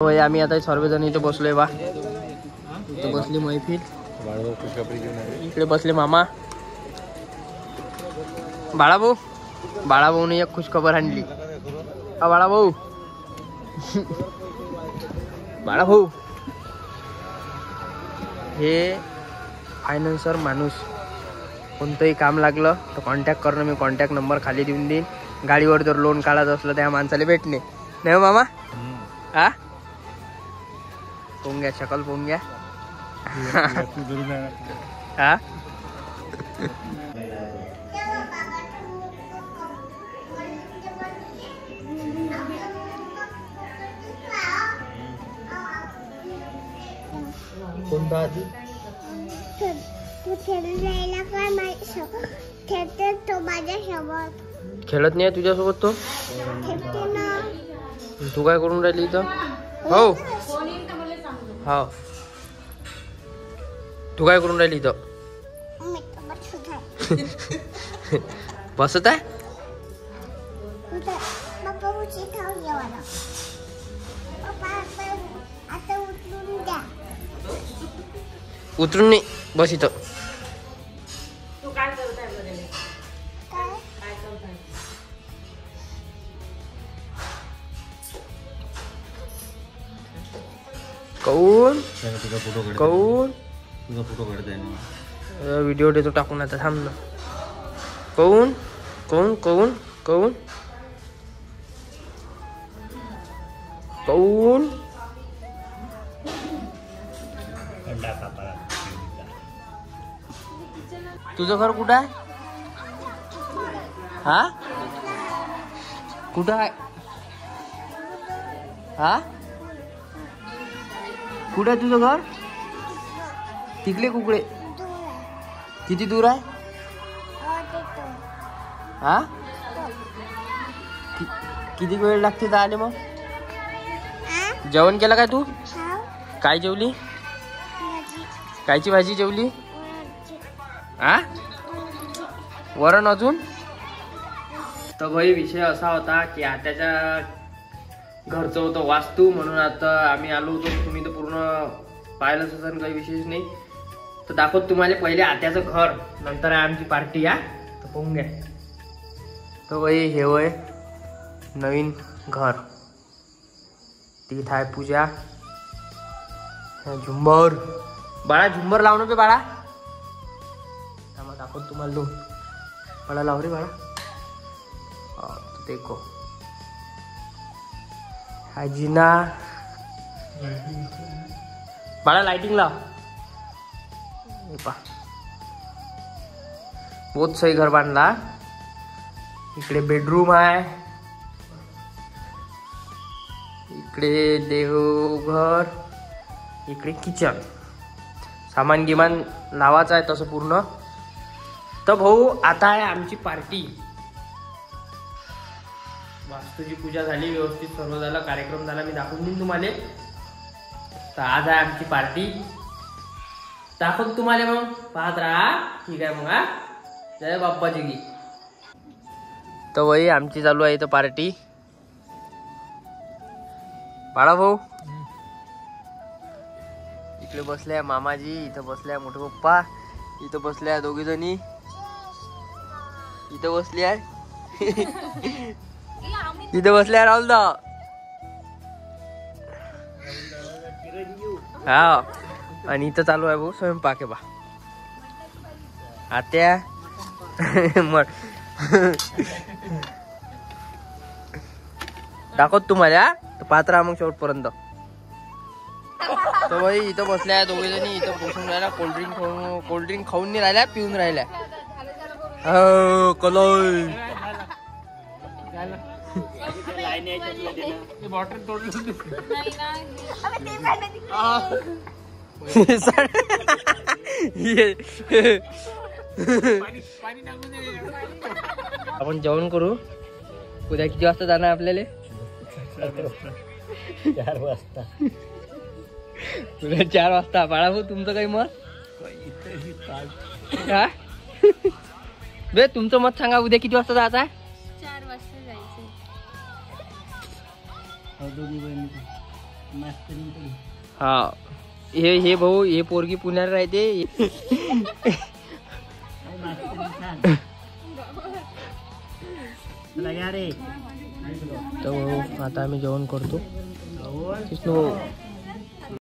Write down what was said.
होय आम्ही आता सर्वजण इथे बसलोय बा. इथे बसली मैफिल. इकडे बसले मामा. बाळाभाऊ बाळाभाऊने एक खुश खबर आणली. हा बाळाभाऊ बाळाभाऊ हे फायनान्सर माणूस. कोणतंही काम लागलं तर कॉन्टॅक्ट करणं. मी कॉन्टॅक्ट नंबर खाली देऊन देईन. गाडीवर जर लोन काढायचं असलं त्या माणसाला भेटणे. नाही हो मामा? हा पोंग्या शकल पोंग्या. हा कोणता आधी तू खेळायला काय खेळते तो माझ्यासोबत. खेळत नाही तुझ्यासोबत तो. खेळते ना. तू काय करून राहिली इथं? हो हो तू काय करून राहिली इथं? बसत आहे. उतरून नाही बस इथं. तू काय करताय बरं? काय करताय? कौन कौन कौन फोटो काढताय ना. व्हिडिओ देतो टाकून आता. थांब ना. कौन कौन कौन कौन कौन तुझं घर कुठं आहे? हा कुठं आहे? हा कुठं आहे तुझं घर? तिकडे कुकडे. किती दूर आहे? हा किती वेळ लागते आले मग? जेवण केलं काय तू? काय जेवली? कायची भाजी जेवली? हा वरण अजून. तर भाई विषय असा होता की आत्याच्या घरचं होतं वास्तू. म्हणून आता आम्ही आलो होतो. तुम्ही तर पूर्ण पाहिलंच असेल. काही विशेष नाही. तर दाखवत तुम्हाला पहिले आत्याचं घर. नंतर आहे आमची पार्टी. या तर पाहून घ्या. तर भाई हे वय नवीन घर. तिथं आहे पूजा. झुंबर. बाळा झुंबर लावणं पे बाळा. दाखवत तुम्हाला दोन. बाळा लाव रे बाळा. देखो हा जिना. बाळा लाइटिंग लाव. बहुत सही घर बांधला. इकडे बेडरूम आहे. इकडे देवघर. इकडे किचन. सामान गिमान लावायचं आहे तसं पूर्ण. तर भाऊ आता आहे आमची पार्टी. वास्तूची पूजा झाली व्यवस्थित. सर्व झालं. कार्यक्रम झाला. मी दाखवून देईन तुम्हाला. तर आज आहे आमची पार्टी. दाखवतो तुम्हाला. मग पाहत राहा. ठीक आहे मग. हा जय बाप्पाजी की. तर वही आमची चालू आहे इथं पार्टी. बाळा भाऊ इकडे बसल्या मामाजी. इथं बसल्या मोठे पप्पा. इथं बसल्या दोघी जणी. इथं बसली आहे. इथं बसल्या राहुल दा. हा आणि इथं चालू आहे भाऊ स्वयंपाक. आहे बा आत्या. दाखवत तुम्हाला. तर पाहत राहा मग शेवटपर्यंत. तर बाई इथं बसल्या दोघे जणी. इथं बसून राहिल्या. कोल्ड्रिंक खाऊन नाही राहिल्या. पिऊन राहिल्या. बॉटल तोडली. आपण जेवण करू. उद्या किती वाजता जाणार आपल्याला? 4 वाजता. उद्या 4 वाजता. बाळाभाऊ तुमचं काही मत? बे तुमचं मत सांगा. उद्या किती वाजता जायचं आहे? 4 वाजता जायचं. हा हे भाऊ हे पोरगी पुण्याला राहते. तर भाऊ आता आम्ही जेवण करतो.